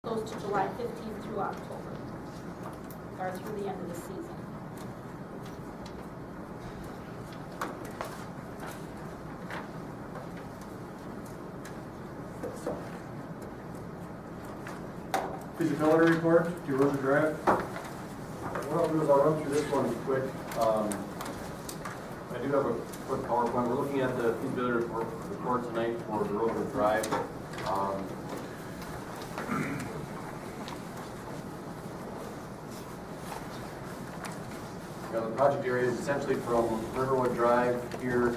Goes to July 15th through October, or through the end of the season. Feasibility report, DeRosier Drive. What I'll do is I'll run through this one quick. I do have a quick PowerPoint. We're looking at the feasibility report tonight for DeRosier Drive. The project area is essentially from Riverwood Drive here,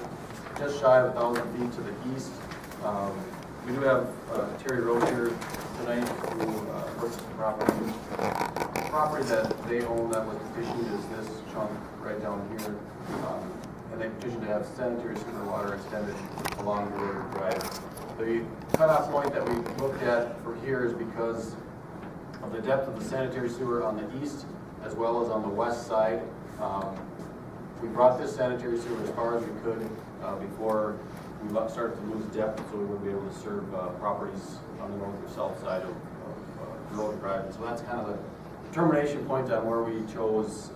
just shy of 1,000 feet to the east. We do have Terry Rowe here tonight who works the property. The property that they own that was petitioned is this chunk right down here. And they petitioned to have sanitary sewer water extended along the River Drive. The cutoff point that we looked at for here is because of the depth of the sanitary sewer on the east as well as on the west side. We brought this sanitary sewer as far as we could before we started to lose depth, so we would be able to serve properties on the north or south side of DeRosier Drive. And so that's kind of the termination point on where we chose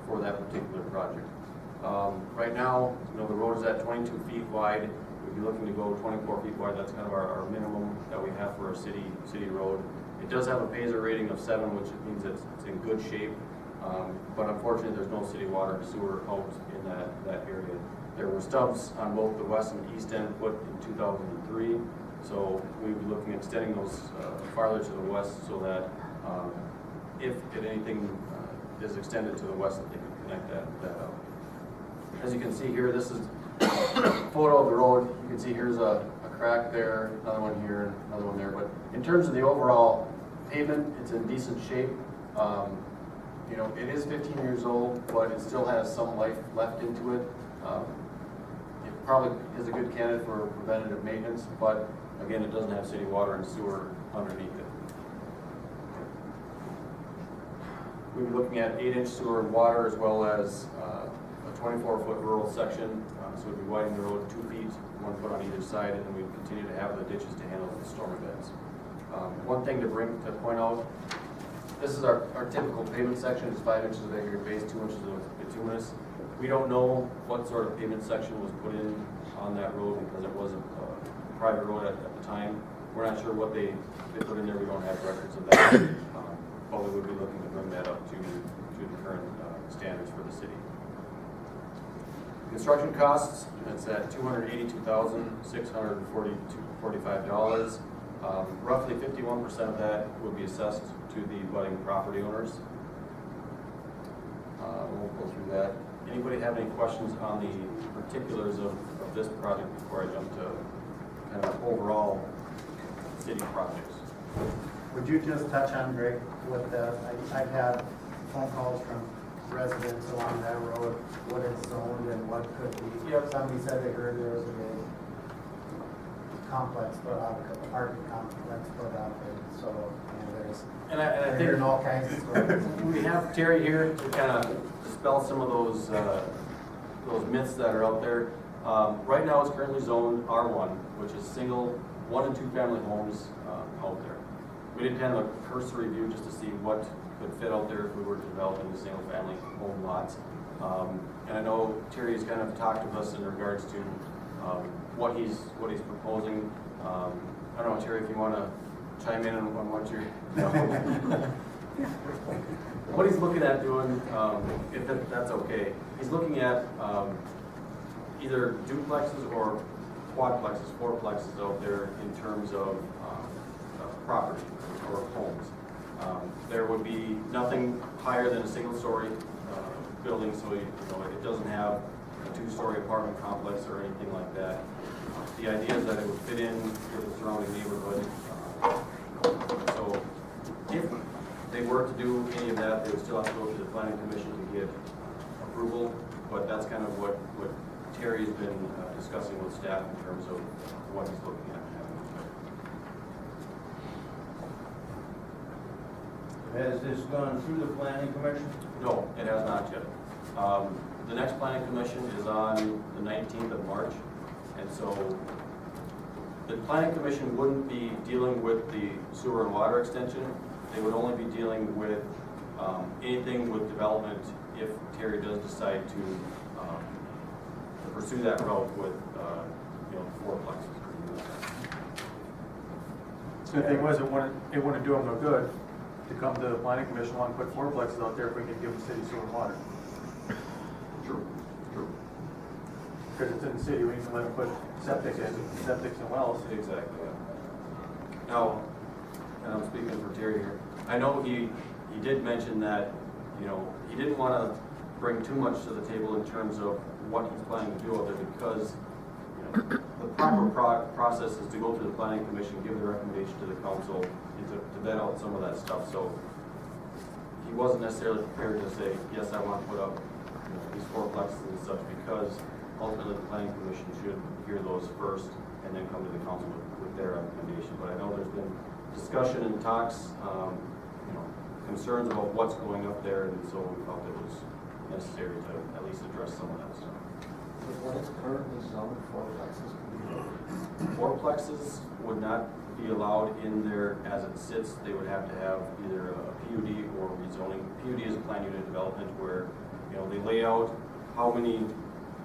for that particular project. Right now, the road is at 22 feet wide. We'd be looking to go 24 feet wide. That's kind of our minimum that we have for a city road. It does have a Paisley rating of 7, which means it's in good shape. But unfortunately, there's no city water and sewer out in that area. There were stubs on both the west and east end put in 2003, so we'd be looking at extending those farther to the west so that if anything is extended to the west, that they can connect that up. As you can see here, this is a photo of the road. You can see here's a crack there, another one here, another one there. But in terms of the overall pavement, it's in decent shape. It is 15 years old, but it still has some life left into it. It probably is a good candidate for preventative maintenance, but again, it doesn't have city water and sewer underneath it. We'll be looking at 8-inch sewer and water as well as a 24-foot rural section. So we'll be widening the road 2 feet, 1 foot on either side, and then we continue to have the ditches to handle the storm events. One thing to point out, this is our typical pavement section. It's 5 inches of aggregate base, 2 inches of bituminous. We don't know what sort of pavement section was put in on that road because it was a private road at the time. We're not sure what they put in there. We don't have records of that. But we would be looking to bring that up to the current standards for the city. Construction costs, it's at $282,645. Roughly 51% of that would be assessed to the budding property owners. We'll go through that. Anybody have any questions on the particulars of this project before I jump to kind of overall city projects? Would you just touch on, Greg, with the, I've had phone calls from residents along that road, what is zoned and what could be. Yep. Somebody said they heard there was a big complex put out, apartment complex put out there, so, And I they're think hearing all kinds of stories. we have Terry here to kind of dispel some of those myths that are out there. Right now it's currently zoned R1, which is single 1 and 2 family homes out there. We did kind of a cursory review just to see what could fit out there if we were to develop into single family home lots. And I know Terry has kind of talked with us in regards to what he's proposing. I don't know, Terry, if you want to chime in on what you're what he's looking at doing, if that's okay. He's looking at either duplexes or quadplexes, fourplexes out there in terms of property or homes. There would be nothing higher than a single-story building, so it doesn't have a 2-story apartment complex or anything like that. The idea is that it would fit in with the surrounding neighborhood. So if they were to do any of that, they would still have to go to the planning commission to get approval, but that's kind of what Terry's been discussing with staff in terms of what he's looking at. Has this gone through the planning commission? No, it has not yet. The next planning commission is on the 19th of March, and so The planning commission wouldn't be dealing with the sewer and water extension. They would only be dealing with anything with development if Terry does decide to pursue that route with, fourplexes. The thing was, it wouldn't do them no good to come to the planning commission and put fourplexes out there if we could give the city sewer and water. True. Because it's in the city, we can let them put septics and wells. Exactly, yeah. Now, and I'm speaking for Terry here, I know he did mention that, he didn't want to bring too much to the table in terms of what he's planning to do out there because, the proper process is to go through the planning commission, give the recommendation to the council, and to vet out some of that stuff. So he wasn't necessarily prepared to say, yes, I want to put up these fourplexes and such, because ultimately the planning commission should hear those first and then come to the council with their recommendation. But I know there's been discussion and talks, concerns about what's going up there, and so we felt it was necessary to at least address some of that stuff. What is currently zoned fourplexes? Fourplexes would not be allowed in there as it sits. They would have to have either a PUD or rezoning. PUD is a plan unit development where, they lay out how many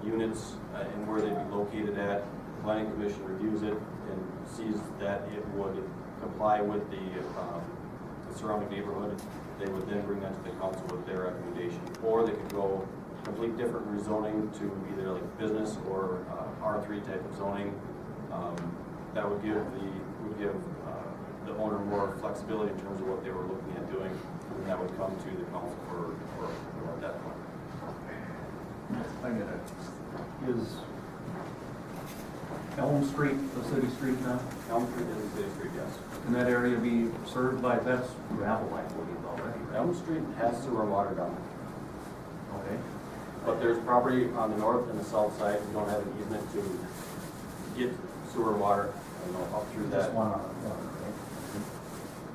units and where they'd be located at. The planning commission reviews it and sees that it would comply with the surrounding neighborhood. They would then bring that to the council with their recommendation. Or they could go complete different rezoning to either like business or R3 type of zoning. That would give the owner more flexibility in terms of what they were looking at doing, and that would come to the council for at that point. I get it. Is Elm Street the city street now? Elm Street is a city street, yes. Can that area be served by, that's gravel, I believe, already, right? Elm Street has sewer and water down there. Okay. But there's property on the north and the south side. We don't have an easement to get sewer and water, up through Just that. one on the corner, right?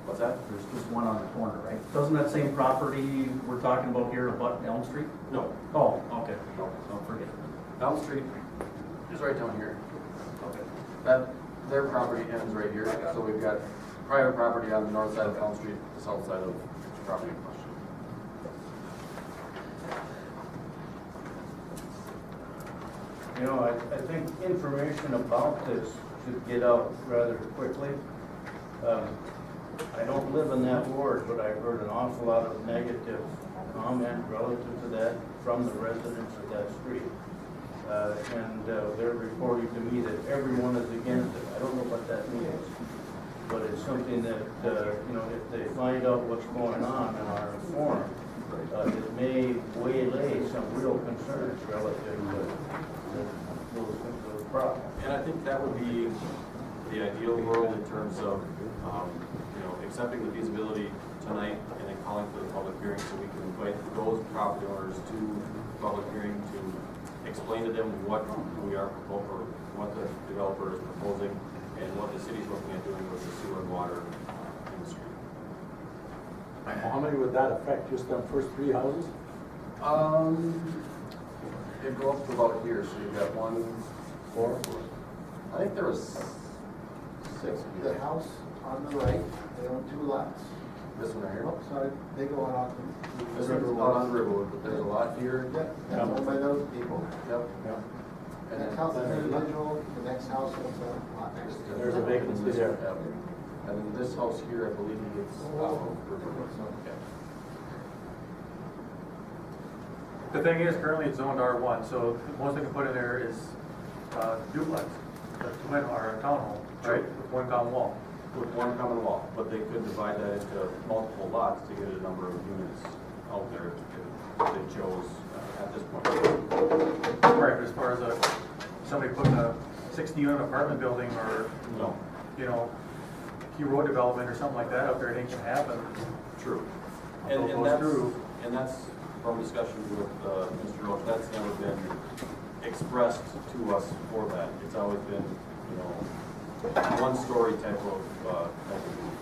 What's that? There's just one on the corner, right? Doesn't that same property we're talking about here abut Elm Street? No. Oh, okay. No. Don't forget. Elm Street is right down here. Okay. Their property ends right here. So we've got private property on the north side of Elm Street, the south side of the property in question. I think information about this should get out rather quickly. I don't live in that ward, but I've heard an awful lot of negative comment relative to that from the residents of that street. And they're reporting to me that everyone is against it. I don't know what that means, but it's something that, if they find out what's going on and are informed, it may waylay some real concerns relative to those problems. And I think that would be the ideal world in terms of, accepting the feasibility tonight and then calling for the public hearing so we can invite those property owners to public hearing to explain to them what we are proposing, or what the developer is proposing, and what the city's looking at doing with the sewer and water industry. How many would that affect, just them first three houses? It'd go up to about here, so you've got 1, 4. I think there was 6. The house on the right, they own 2 lots. This one right here. Oh, sorry, they go on off This the one's river. not on the river, but there's a lot here. Yep, that's owned by those people. Yep. The next house is individual, the next house is a lot next to it. There's a vacancy there. Yep. And then this house here, I believe it's off of river. Okay. The thing is, currently it's zoned R1, so the most they can put in there is duplex, a twin or a townhome, right, with one common wall. With one common wall, but they could divide that into multiple lots to get a number of units out there if they chose at this point. Right, but as far as somebody putting a 60-unit apartment building or, No. key road development or something like that out there, it ain't gonna happen. True. Until it goes through. And that's from discussions with Mr. Roach, that's never been expressed to us for that. It's always been, one-story type of units.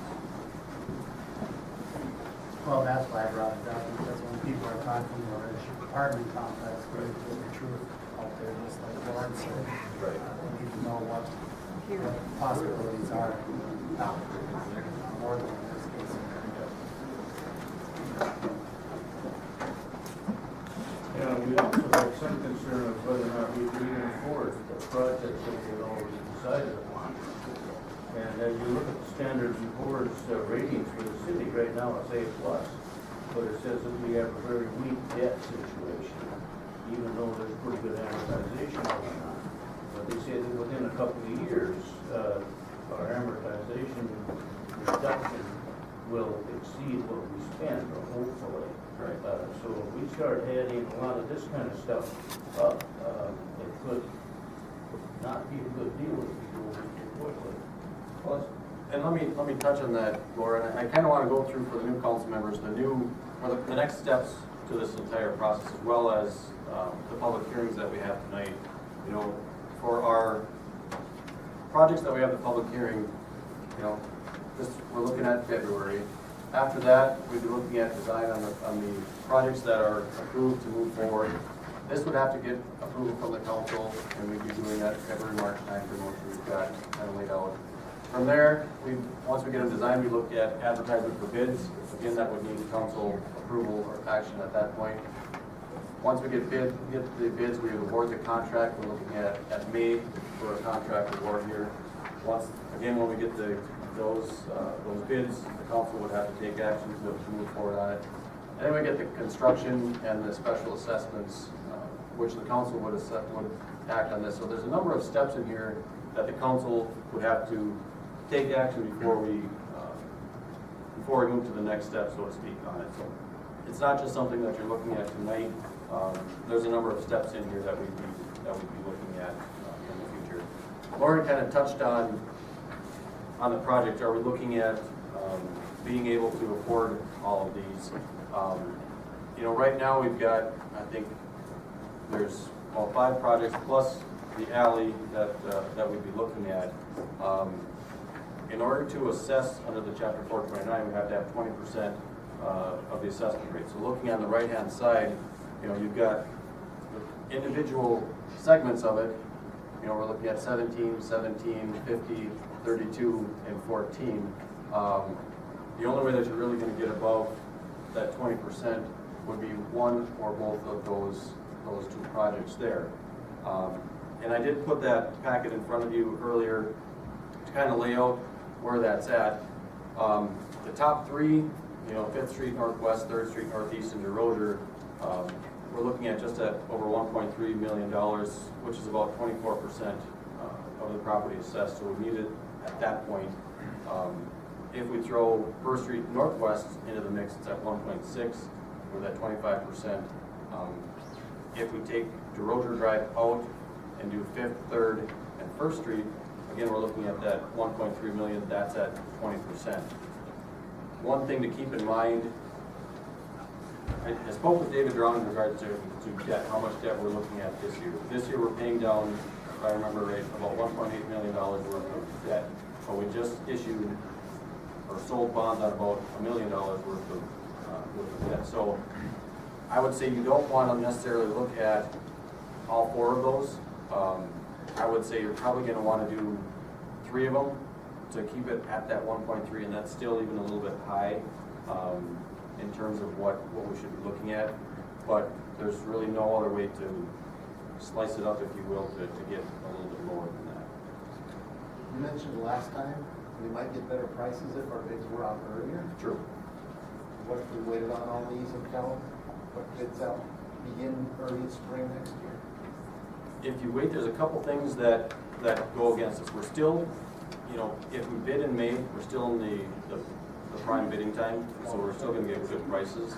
Well, that's why I brought it up, because when people are talking about an apartment complex, where there's the truth out there, just like Loren said. Right. We need to know what Here. what possibilities are out there, because there are more than this case scenario. Yeah, we also have some concern of whether or not we can even afford the projects that we've already decided upon. And as you look at the Standard & Poor's ratings for the city, right now it's A+, but it says that we have a very weak debt situation, even though there's pretty good amortization going on. But they say that within a couple of years, our amortization reduction will exceed what we spend, or hopefully. Right. So if we start adding a lot of this kind of stuff up, it could not be a good deal if we go too quickly. Plus, and let me touch on that, Laura. I kind of want to go through for the new council members, or the next steps to this entire process, as well as the public hearings that we have tonight. You know, for our projects that we have the public hearing, you know, we're looking at February. After that, we'd be looking at design on the projects that are approved to move forward. This would have to get approval from the council, and we'd be doing that February, March timeframe, which we've got kind of laid out. From there, once we get them designed, we look at advertisement for bids. Again, that would need council approval or action at that point. Once we get the bids, we award the contract. We're looking at May for a contract award here. Again, when we get those bids, the council would have to take action to move forward on it. And then we get the construction and the special assessments, which the council would act on this. So there's a number of steps in here that the council would have to take action before we move to the next step, so to speak, on it. So it's not just something that you're looking at tonight. There's a number of steps in here that we'd be looking at in the future. Lauren kind of touched on the project. Are we looking at being able to afford all of these? You know, right now we've got, I think there's 5 projects plus the alley that we'd be looking at. In order to assess under the Chapter 429, we have to have 20% of the assessment rate. So looking on the right-hand side, you know, you've got the individual segments of it. You know, we're looking at 17, 17, 50, 32, and 14. The only way that you're really going to get above that 20% would be one or both of those 2 projects there. And I did put that packet in front of you earlier to kind of lay out where that's at. The top 3, you know, 5th Street Northwest, 3rd Street Northeast, and DeRosier, we're looking at just at over $1.3 million, which is about 24% of the property assessed. So we need it at that point. If we throw 1st Street Northwest into the mix, it's at 1.6. We're at 25%. If we take DeRosier Drive out and do 5th, 3rd, and 1st Street, again, we're looking at that 1.3 million, that's at 20%. One thing to keep in mind, I spoke with David Drown in regards to debt, how much debt we're looking at this year. This year we're paying down, if I remember right, about $1.8 million worth of debt, but we just issued or sold bonds on about $1 million worth of debt. So I would say you don't want to necessarily look at all 4 of those. I would say you're probably going to want to do 3 of them to keep it at that 1.3, and that's still even a little bit high in terms of what we should be looking at. But there's really no other way to slice it up, if you will, to get a little bit lower than that. You mentioned last time, we might get better prices if our bids were out earlier. True. What if we waited on all these until what bids out begin early spring next year? If you wait, there's a couple things that go against us. We're still, you know, if we bid in May, we're still in the prime bidding time, so we're still going to get good prices.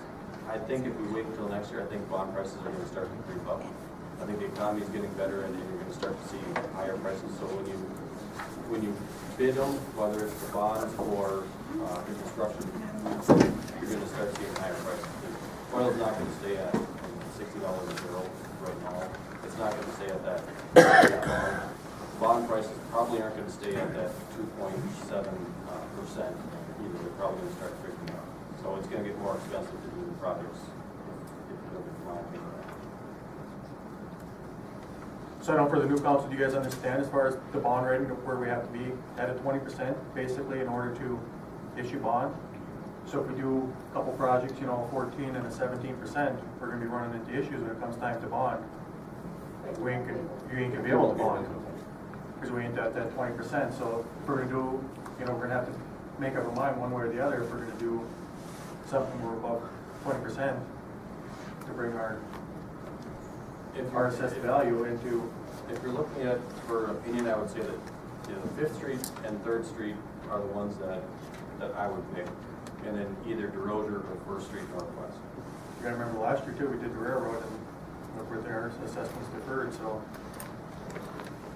I think if we wait until next year, I think bond prices are going to start to creep up. I think the economy is getting better, and you're going to start to see higher prices. So when you bid them, whether it's the bonds or the construction, you're going to start seeing higher prices. Oil's not going to stay at $60 a barrel right now. It's not going to stay at that. Bond prices probably aren't going to stay at that 2.7% either. They're probably going to start creeping up. So it's going to get more expensive to do the projects if you look at the line. So I know for the new council, do you guys understand as far as the bond rating, where we have to be at a 20% basically in order to issue bond? So if we do a couple projects, you know, 14 and a 17%, we're gonna be running into issues when it comes time to bond. You ain't gonna be able to bond, because we ain't at that 20%. So if we're gonna do, you know, we're gonna have to make up our mind one way or the other if we're gonna do something we're above 20% to bring our assessed value into. If you're looking at, for opinion, I would say that, you know, Fifth Street and Third Street are the ones that I would pick. And then either DeRosier or First Street Northwest. You gotta remember last year too, we did the railroad and look where their assessments deferred, so.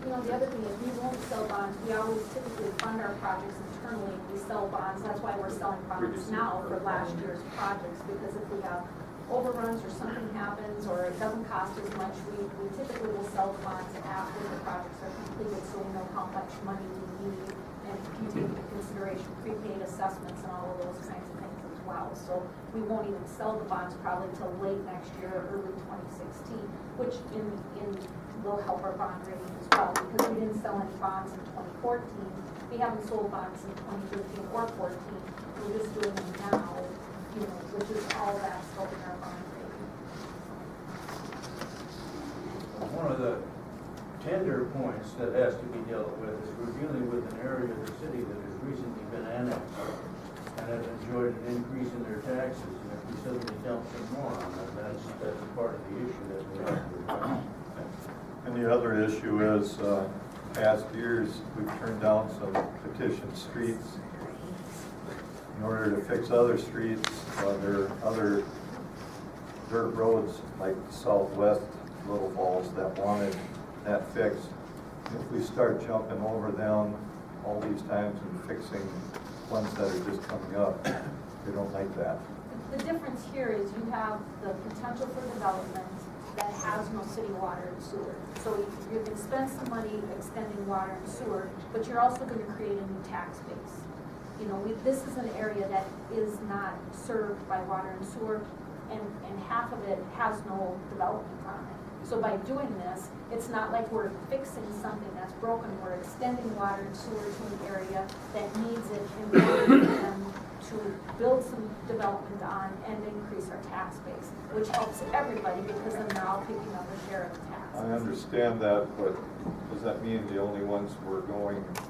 You know, the other thing is, we won't sell bonds, we always typically fund our projects internally, we sell bonds, that's why we're selling bonds now for last year's projects, because if we have overruns or something happens, or it doesn't cost as much, we typically will sell the bonds after the projects are completed, so we know how much money we need, and you take into consideration prepaid assessments and all of those kinds of things as well. So we won't even sell the bonds probably till late next year or early 2016, which will help our bond rating as well, because we didn't sell any bonds in 2014. We haven't sold bonds in 2013 or 14. We're just doing them now, you know, which is all that's helping our bond rating. One of the tender points that has to be dealt with is we're dealing with an area of the city that has recently been annexed and has enjoyed an increase in their taxes, and if we suddenly dump some more on them, that's part of the issue that we have to address. And the other issue is, past years, we've turned down some petitioned streets in order to fix other streets. There are other dirt roads like Southwest Little Falls that wanted that fixed. If we start jumping over them all these times and fixing ones that are just coming up, they don't like that. The difference here is you have the potential for development that has no city water and sewer. So you can spend some money extending water and sewer, but you're also going to create a new tax base. You know, this is an area that is not served by water and sewer, and half of it has no development on it. So by doing this, it's not like we're fixing something that's broken, we're extending water and sewer to an area that needs it in order for them to build some development on and increase our tax base, which helps everybody because then they're all picking up a share of the tax. I understand that, but does that mean the only ones we're going to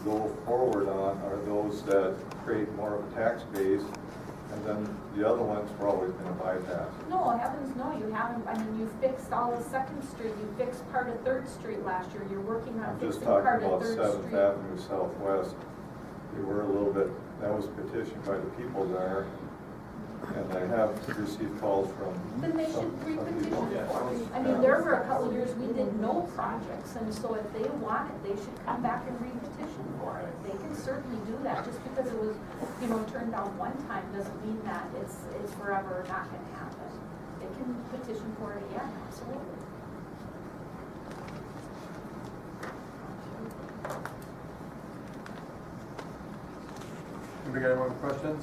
go forward on are those that create more of a tax base, and then the other ones we're always going to bypass? No, heavens no, you haven't. I mean, you fixed all of 2nd Street, you fixed part of 3rd Street last year, you're working on I'm just fixing talking part of about 3rd 7th Street. Avenue Southwest. We were a little bit, that was petitioned by the people there, and I have received calls from Then they should some people. re-petition for it. I mean, there were a couple of years we did no projects, and so if they want it, they should come back and re-petition for it. They can certainly do that. Just because it was, you know, turned down one time doesn't mean that it's forever not gonna happen. They can petition for it again, absolutely. Anybody got any more questions?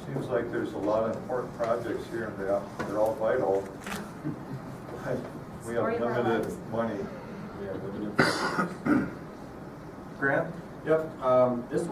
Seems like there's a lot of important projects here, and they're all vital. But we have Story of our limited lives. money. We have limited. Grant? Yep, this one